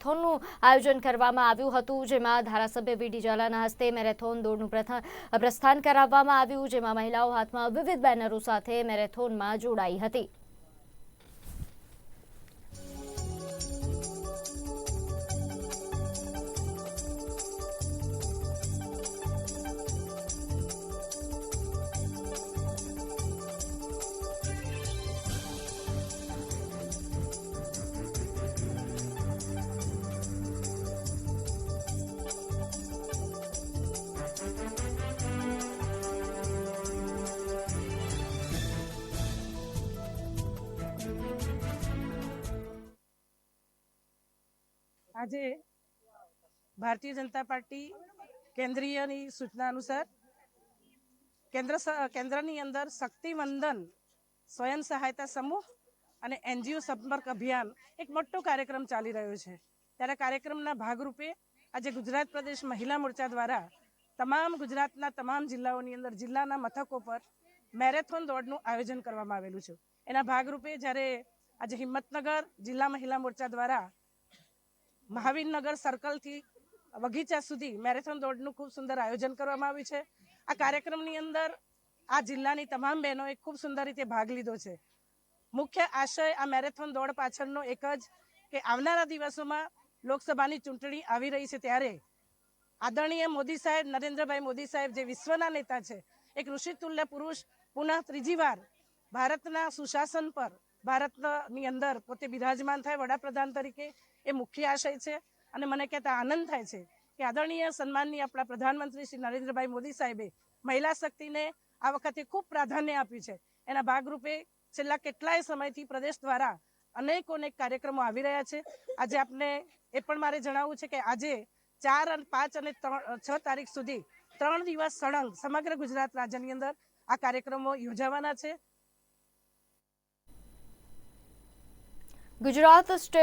મેરેથોનનું આયોજન કરવામાં આવ્યું હતું, જેમાં ધારાસભ્ય વી.ડી. ઝાલાના હસ્તે મેરેથોન દોડનું પ્રસ્થાન કરાવવામાં આવ્યું, જેમાં મહિલાઓ હાથમાં વિવિધ બેનરો સાથે મેરેથોનમાં જોડાઈ હતી. આજે ભારતીય જનતા પાર્ટી કેન્દ્રીયની સૂચના અનુસાર કેન્દ્રની અંદર શક્તિવંદન સ્વયં સહાયતા સમૂહ અને NGO સંપર્ક અભિયાન એક મોટો કાર્યક્રમ ચાલી રહ્યો છે. ત્યારે કાર્યક્રમના ભાગરૂપે આજે ગુજરાત પ્રદેશ મહિલા મોરચા દ્વારા તમામ ગુજરાતના તમામ જિલ્લાઓની અંદર જિલ્લાના મથકો પર મેરેથોન દોડનું આયોજન કરવામાં આવેલું છે. એના ભાગરૂપે જ્યારે આજે હિંમતનગર જિલ્લા મહિલા મોરચા દ્વારા મહાવીરનગર સર્કલથી બગીચા સુધી મેરેથોન દોડનું ખૂબ સુંદર આયોજન કરવામાં આવ્યું છે. આ કાર્યક્રમની અંદર આ જિલ્લાની તમામ બહેનોએ ખૂબ સુંદર રીતે ભાગ લીધો છે. મુખ્ય આશય આ મેરેથોન દોડ પાછળનો એક જ કે આવનારા દિવસોમાં લોકસભાની ચૂંટણી આવી રહી છે, ત્યારે આદરણીય મોદી સાહેબ નરેન્દ્રભાઈ મોદી સાહેબ જે વિશ્વના નેતા છે, એક ઋષિતુલ્ય પુરુષ પુનઃ ત્રીજી વાર ભારતના સુશાસન પર ભારતની અંદર પોતે બિરાજમાન થાય વડાપ્રધાન તરીકે, એ મુખ્ય આશય છે. અને મને કહેતા આનંદ થાય છે કે આદરણીય સન્માનની આપણા પ્રધાનમંત્રી શ્રી નરેન્દ્રભાઈ મોદી સાહેબે મહિલા શક્તિને આ વખતે ખૂબ પ્રાધાન્ય આપ્યું છે. એના ભાગરૂપે છેલ્લા કેટલાય સમયથી પ્રદેશ દ્વારા અનેક કાર્યક્રમો આવી રહ્યા છે. આજે આપને એ પણ મારે જણાવવું છે કે આજે 4, 5 અને 6 તારીખ સુધી 3 દિવસ સળંગ સમગ્ર ગુજરાત રાજ્યની અંદર આ કાર્યક્રમો યોજાવાના છે. ગુજરાત સ્ટેટ